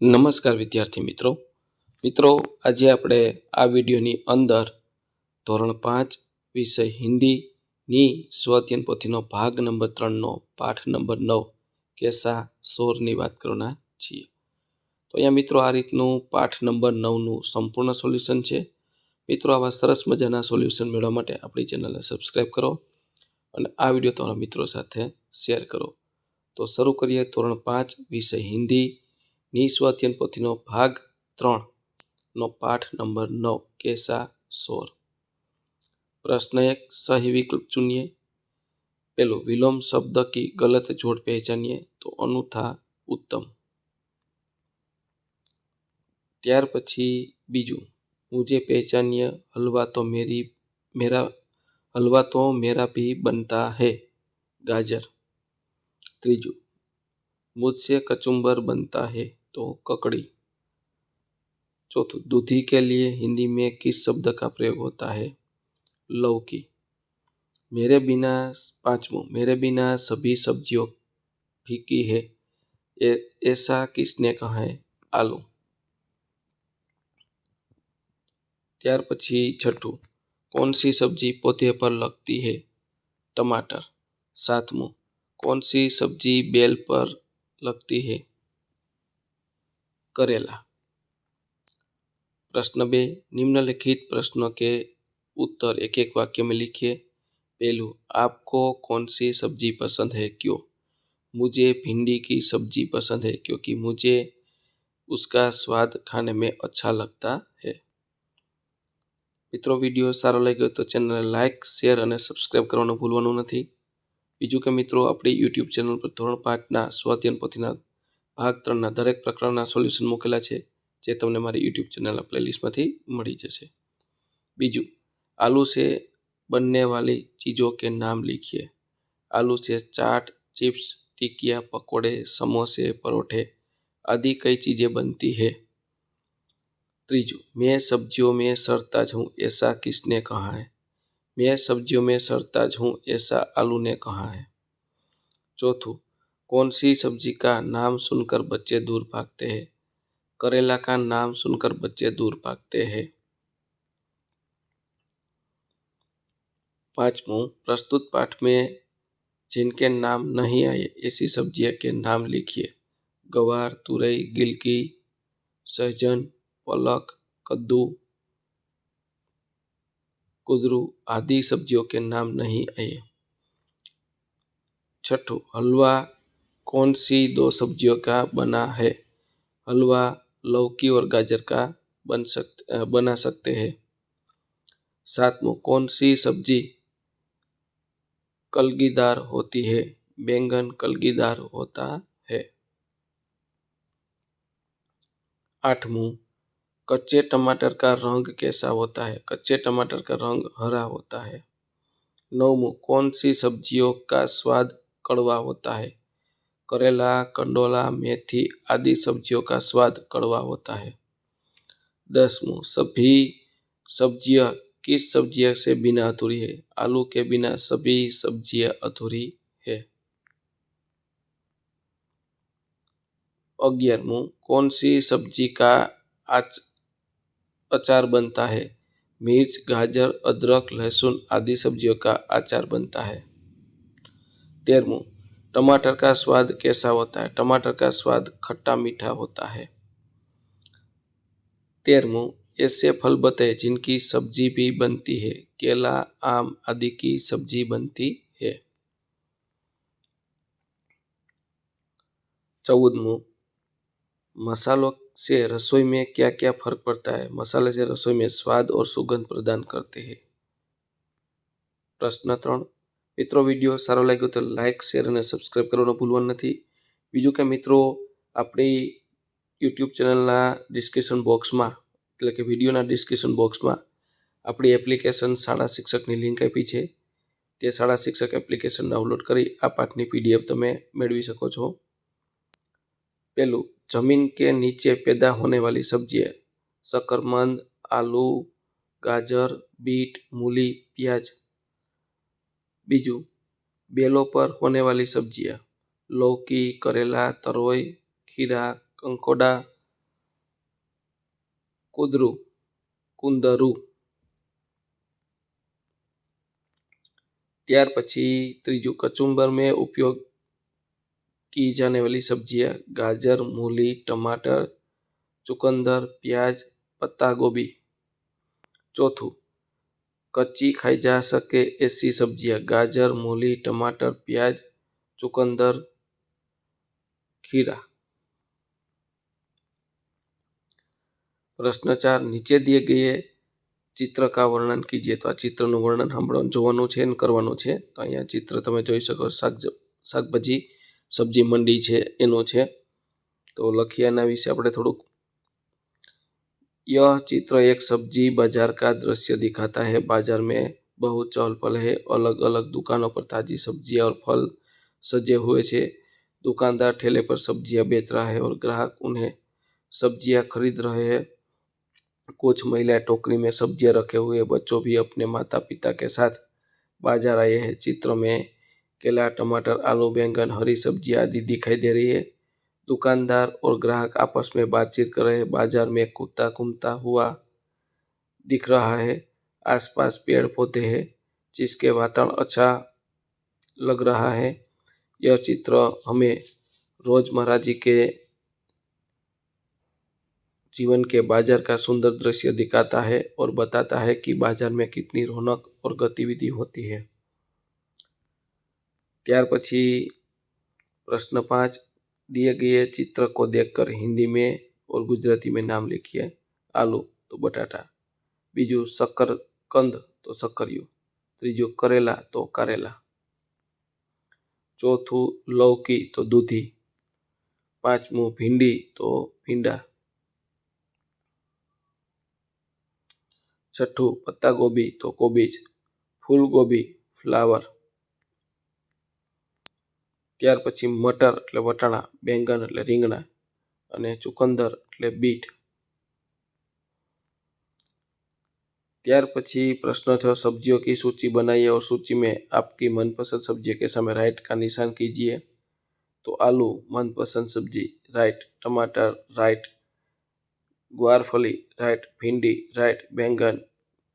નમસ્કાર વિદ્યાર્થી મિત્રો આજે આપણે આ વિડીયોની અંદર ધોરણ 5 વિષય હિન્દીની સ્વઅધ્યયન પોથીનો ભાગ નંબર 3નો પાઠ નંબર 9 કેસા સોરની વાત કરવાના છીએ। તો અહીંયા મિત્રો આ રીતનું પાઠ નંબર 9નું સંપૂર્ણ સોલ્યુશન છે। મિત્રો આવા સરસ મજાના સોલ્યુશન મેળવવા માટે આપણી ચેનલને સબસ્ક્રાઈબ કરો અને આ વિડીયો તમારા મિત્રો સાથે શેર કરો। તો શરૂ કરીએ ધોરણ 5 વિષય હિન્દી ની સ્વઅધ્યયન પોથીનો ભાગ 3નો પાઠ નંબર 9 કેસા સોર। प्रश्न 1 सही विकल्प चुनिए। पहलो विलोम शब्द की गलत जोड़ पहचानिए तो अनूठा उत्तम। त्यार पछी बीजू मुझे पहचानिए हलवा तो मेरा भी बनता है गाजर। त्रीजू मुझसे कचुम्बर बनता है तो ककड़ी। चौथुं दूधी के लिए हिंदी में किस शब्द का प्रयोग होता है लौकी। पांचवों मेरे बिना सभी सब्जियों फीकी है ऐसा किसने कहा है आलू। त्यार पछी छठू कौन सी सब्जी पौधे पर लगती है टमाटर। सातमों कौन सी सब्जी बेल पर लगती है करेला। प्रश्न 2 निम्नलिखित प्रश्नों के उत्तर एक एक वाक्य में लिखिए। पहलू आपको कौन सी सब्जी पसंद है क्यों। मुझे भिंडी की सब्जी पसंद है क्योंकि मुझे उसका स्वाद खाने में अच्छा लगता है। मित्रों विडियो सारो लग्यो तो चैनल ने लाइक शेर और सब्सक्राइब करवानुं भूलवानुं नहीं। बीजू के मित्रों अपनी यूट्यूब चैनल पर धोरण 5 स्वाध्यायन पोथीना भाग 3 दरेक प्रकरणना सोल्यूशन मूकेला छे जे तमने मारी यूट्यूब चैनल प्लेलिस्ट में मळी जशे। बीजू आलू से बनने वाली चीज़ों के नाम लिखिए। आलू से चाट चिप्स टिकिया पकोड़े समोसे परोठे आदि कई चीज़ें बनती है। त्रीजू मैं सब्जियों में सरताज हूँ ऐसा किसने कहा है। मैं सब्जियों में सरताज हूँ ऐसा आलू ने कहा है। चौथू कौन सी सब्जी का नाम सुनकर बच्चे दूर भागते हैं करेला का नाम सुनकर बच्चे दूर भागते हैं। पांचवों प्रस्तुत पाठ में जिनके नाम नहीं आए ऐसी सब्जियों के नाम लिखिए। गवार तुरई गिलकी सहजन पलक कद्दू कुदरू आदि सब्जियों के नाम नहीं आए। छठू हलवा कौन सी दो सब्जियों का बना है। हलवा लौकी और गाजर का बना सकते हैं। सातवां कौन सी सब्जी कलगीदार होती है बैंगन कलगीदार होता है। आठवां कच्चे टमाटर का रंग कैसा होता है कच्चे टमाटर का रंग हरा होता है। नौवां कौन सी सब्जियों का स्वाद कड़वा होता है करेला कंडोला मेथी आदि सब्जियों का स्वाद कड़वा होता है। 10वां सभी सब्जियां किस सब्जियों से बिना अधूरी है आलू के बिना सभी सब्जियां अधूरी है। 11वां कौन सी सब्जी का अचार बनता है मिर्च गाजर अदरक लहसुन आदि सब्जियों का अचार बनता है। 13वां टमाटर का स्वाद कैसा होता है टमाटर का स्वाद खट्टा मीठा होता है। 13वां ऐसे फल बताए जिनकी सब्जी भी बनती है केला आम आदि की सब्जी बनती है। 14वां मसालों से रसोई में क्या क्या फर्क पड़ता है मसाले से रसोई में स्वाद और सुगंध प्रदान करते हैं। प्रश्न 3 मित्रों विडियो सारो लाग्यो तो लाइक शेर और सब्सक्राइब करवानुं भूलवानुं नहीं। बीजू के मित्रों अपनी यूट्यूब चैनलना डिस्क्रिप्शन बॉक्स में एटले के विडियोना डिस्क्रिप्शन बॉक्स में अपनी एप्लिकेशन शाळा शिक्षकनी लिंक आपी छे ते शाळा शिक्षक एप्लिकेशन डाउनलॉड करी आ पाठनी पीडीएफ तमे मेळवी शको छो। पहलू जमीन के नीचे पैदा होने वाली सब्जियां शकरकंद आलू गाजर बीट मूली प्याज। बीजू बेलों पर होने वाली सब्जियां लौकी करेला तरोई खीरा कंकोड़ा कुदरू, कुंदरू। ત્યાર પછી ત્રીજું, कचुम्बर में उपयोग की जाने वाली सब्जियां गाजर, मूली, टमाटर, चुकंदर, प्याज, पत्ता गोभी। चौथुं, कच्ची खाई जा सके ऐसी सब्जियां गाजर, मूली, टमाटर, प्याज, चुकंदर, खीरा। प्रश्न 4, नीचे दिए गए चित्र का वर्णन कीजिए। तो आ चित्रનું વર્ણન જોવાનું છે અને કરવાનું છે। તો અહીંયા ચિત્ર તમે જોઈ શકો, શાકભાજી સબ્જી મંડી છે એનું છે। તો લખીએ એના વિશે આપણે થોડુંક। यह चित्र एक सब्जी बाजार का दृश्य दिखाता है। बाजार में बहुत चहल पहल है। अलग अलग दुकानों पर ताजी सब्जियां और फल सजे हुए थे। दुकानदार ठेले पर सब्जियां बेच रहा है और ग्राहक उन्हें सब्जियां खरीद रहे हैं। कुछ महिलाएं टोकरी में सब्जियां रखे हुए, बच्चों भी अपने माता पिता के साथ बाजार आए हैं। चित्र में केला, टमाटर, आलू, बैंगन, हरी सब्जियां आदि दिखाई दे रही है। दुकानदार और ग्राहक आपस में बातचीत कर रहे हैं। बाजार में कुत्ता घूमता हुआ दिख रहा है। आसपास पेड़ पौधे हैं जिसके वातावरण अच्छा लग रहा है। यह चित्र हमें रोजमर्रा जी के जीवन के बाजार का सुंदर दृश्य दिखाता है और बताता है कि बाजार में कितनी रौनक और गतिविधि होती है। ત્યાર પછી प्रश्न 5, दिए गए चित्र को देखकर हिंदी में और गुजराती में नाम लिखिए। आलू तो बटाटा, बीजू शकरकंद तो शकरिયું, ત્રીજું करेला तो कारेला, चौथું लौकी तो दूधी, પાંચમું ભીંડી तो ભીંડા, छठું पत्ता गोभी तो कोबीज, फूल गोभी फ्लावर। ત્યાર પછી મટર એટલે વટાણા, બેંગન એટલે રીંગણા અને ચુકંદર એટલે બીટ। ત્યાર પછી પ્રશ્ન થયો, सब्जियों की सूची बनाइए और सूची में आपकी मनपसंद सब्जी के सामने राइट का निशान कीजिए। तो आलू मनपसंद सब्जी, राइट। टमाटर, राइट। ग्वारफली, राइट। भिंडी, राइट। बैंगन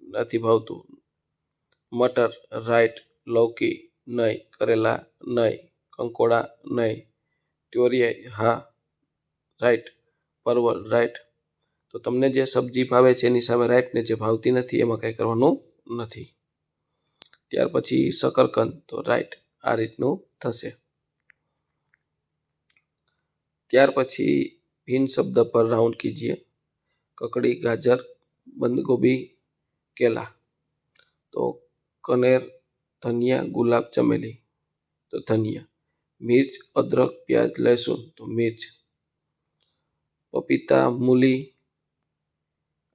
નથી ભાવતું। मटर, राइट। लौकी नहीं। करेला नहीं। कंकोड़ा नहीं। त्योरिया हाँ, राइट। परवल राइट। तो तमने जे सब्जी भावे छे एनी सामे राइट ने जे भावती नथी एमां कंई करवानुं नथी। त्यार पछी शकरकंद तो राइट, आ रीतनुं थशे। त्यार पछी भिन्न शब्द पर राउंड कीजिए। ककड़ी, गाजर, बंदगोभी, केला। तो कनेर, धनिया, गुलाब, चमेली तो धनिया। मिर्च, अदरक, प्याज, लहसुन तो मिर्च। पपीता, मूली,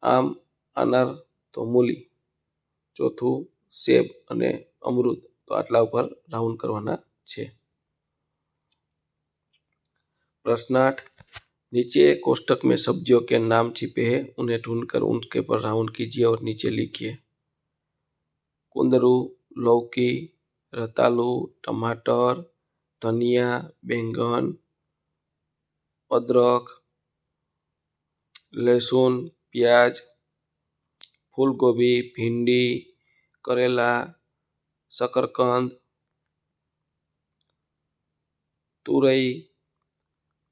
आम, अनार तो मूली। चौथुं सेब अने अमरूद तो आटला उपर राउंड करवाना छे। प्रश्न 8, नीचे कोष्टक में सब्जियों के नाम छिपे हैं, उन्हें ढूंढकर उनके पर राउंड कीजिए और नीचे लिखिए। कुंदरू, लौकी, रतालू, टमाटर, धनिया, बैंगन, अदरक, लहसुन, प्याज, फूलगोभी, भिंडी, करेला, शकरकंद, तुरई,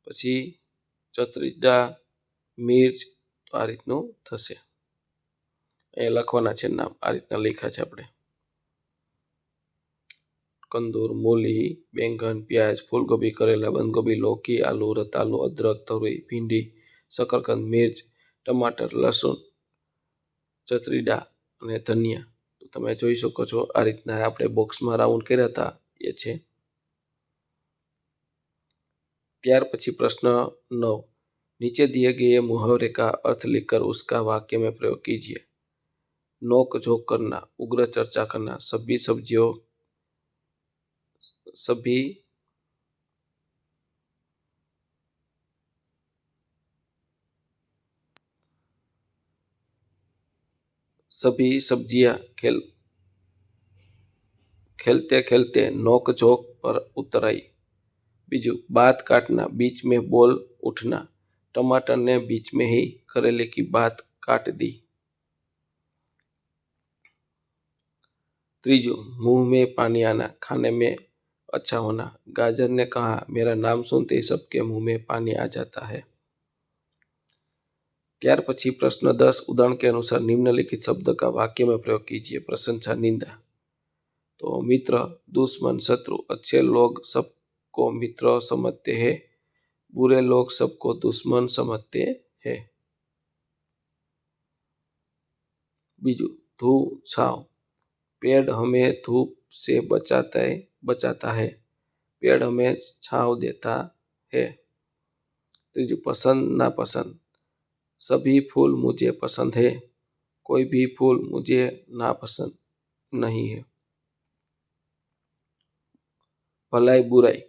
पछी चतरीदा, मिर्च तो आ रीतनुं थशे। अहींया लखवाना छे नाम, आ रीतना लख्या छे आपणे। कंदूर, मूली, बैंगन, प्याज, फूलगोभी, करेला, बंदगोभी, लौकी, आलू, रतालू, अदरक, तुरई, भिंडी, शकरकंद, मिर्च, टमाटर, लसूण, चतरीडा अने धनिया। तो तमे जोई शको छो आ रीतना आपणे बोक्समां राउंड कर्या हता ए छे। त्यार पछी प्रश्न 9, नीचे दिए गए मुहावरे का अर्थ लिखकर उसका वाक्य में प्रयोग कीजिए। नोक झोंक करना, उग्र चर्चा करना, सभी सब्जियों सभी सब्जियां खेलते खेलते नोक झोंक पर उतर आई। बीजू, बात काटना, बीच में बोल उठना, टमाटर ने बीच में ही करेले की बात काट दी। तीजू, मुंह में पानी आना, खाने में अच्छा होना। गाजर ने कहा, मेरा नाम सुनते ही सबके मुंह में पानी आ जाता है। ત્યાર પછી પ્રશ્ન 10 उदाहरण के अनुसार निम्नलिखित शब्द का वाक्य में प्रयोग कीजिए। प्रशंसा, निंदा। तो मित्र, दुश्मन, शत्रु। अच्छे लोग सबको मित्र समझते हैं, बुरे लोग सबको दुश्मन समझते हैं। बीजू, धूप, छांव। पेड़ हमें धूप से बचाता है, पेड़ हमें छांव देता है। तीजू, पसंद, नापसंद। सभी फूल मुझे पसंद है, कोई भी फूल मुझे नापसंद नहीं है। भलाई, बुराई।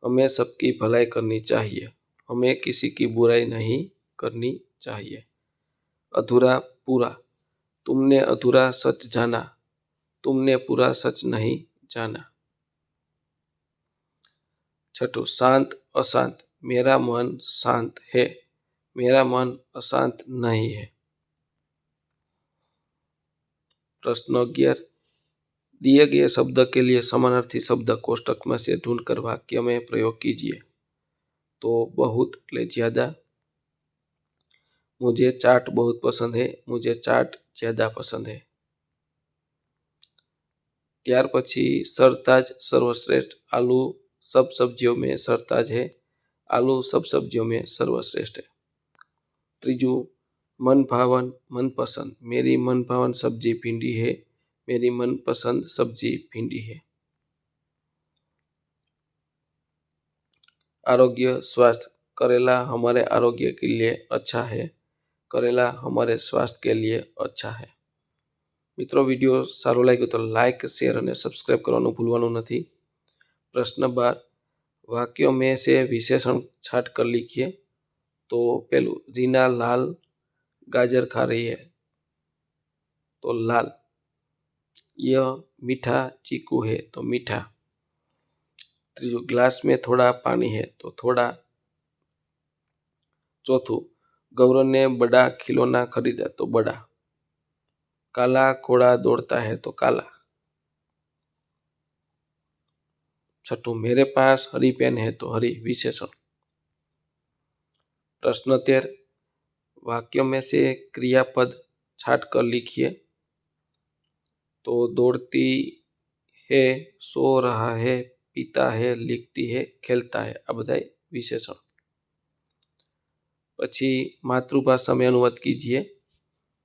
हमें सबकी भलाई करनी चाहिए, हमें किसी की बुराई नहीं करनी चाहिए। अधूरा, पूरा। तुमने अधूरा सच जाना, तुमने पूरा सच नहीं जाना। छठो, शांत, अशांत। मेरा मन शांत है, मेरा मन अशांत नहीं है। प्रश्न 11, दिए गए शब्द के लिए समानार्थी शब्द कोष्टक में से ढूंढकर वाक्य में प्रयोग कीजिए। तो बहुत એટલે ज्यादा। मुझे चाट बहुत पसंद है, मुझे चाट ज्यादा पसंद है। ત્યાર પછી सरताज सर्वश्रेष्ठ। आलू सब सब्जियों में सरताज है, आलू सब सब्जियों में सर्वश्रेष्ठ है। तीजू, मनभावन, मनपसंद। मेरी मनभावन सब्जी भिंडी है, मेरी मनपसंद सब्जी भिंडी है। आरोग्य, स्वास्थ्य। करेला हमारे आरोग्य के लिए अच्छा है, करेला हमारे स्वास्थ्य के लिए अच्छा है। मित्रों, विडियो सारो लाग्यो तो लाइक, शेर और सब्सक्राइब करवानुं भूलवानुं नहीं। प्रश्न 12, वाक्यों में से विशेषण छाट कर लिखिए। तो पहलू, रीना लाल गाजर खा रही है, तो लाल। यह मीठा चीकू है, तो मीठा। तीजू, ग्लास में थोड़ा पानी है, तो थोड़ा। चौथू, गौरव ने बड़ा खिलौना खरीदा, तो बड़ा। काला घोड़ा दौड़ता है, तो काला। छठू, मेरे पास हरी पेन है, तो हरी, विशेषण। प्रश्न 13, वाक्यों में से क्रियापद छाट कर लिखिए। तो दौड़ती है, सो रहा है, पीता है, लिखती है, खेलता है, आ बधाय विशेषण। पछी मातृभाषा में अनुवाद कीजिए।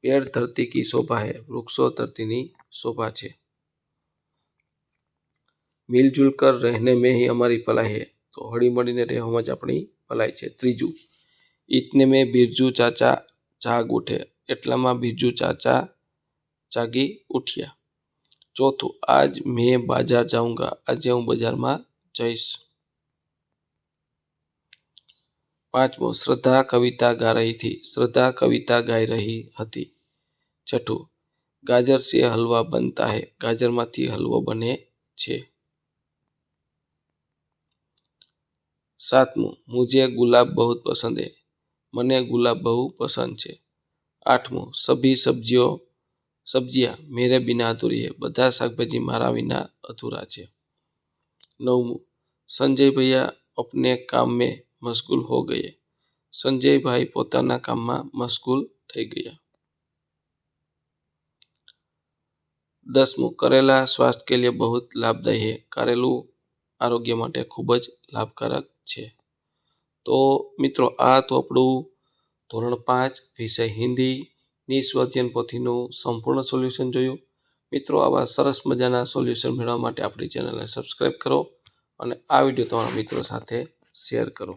पेड़ धरती की शोभा है, वृक्षों धरतीनी शोभा छे। मिलजुल कर रहने में ही हमारी भलाई है, तो हળી મળીને રહેવામાં જ આપણી ભલાઈ છે। ત્રીજું, इतने में बिरजू चाचा जाग उठे, એટલામાં बिरजू चाचा जागी उठ्या। चौथું, आज मैं बाजार जाऊंगा, આજે હું બજારમાં જઈશ। પાંચમું, श्रद्धा कविता गा रही थी, श्रद्धा कविता गाई रही हती। छठું, गाजर से हलवा बनता है, गाजरमांथी हलवो बने छे। सातमું, मुझे गुलाब बहुत पसंद है, मने गुलाब बहु पसंद छे। आठमું, सभी सब्जियां मेरे बिना अधूरी है, बधा शाकभाजी मारा विना अधूरा छे। नवमું, संजय भैया अपने काम में मशगूल हो गए, संजय भाई पोताना काम में मशगूल थई गया। 10મું, करेला स्वास्थ्य के लिए बहुत लाभदायी है, करेलू आरोग्य माटे खूब ज लाभकारक छे। तो मित्रों, आ तो आपणुं ધોરણ 5 વિષય हिंदी સ્વાધ્યાયન પોથીનું સંપૂર્ણ સોલ્યુશન જોયું। મિત્રો, આવા સરસ મજાના સોલ્યુશન મેળવવા માટે આપણી ચેનલને સબસ્ક્રાઈબ કરો અને આ વિડીયો તમારા મિત્રો સાથે શેર કરો।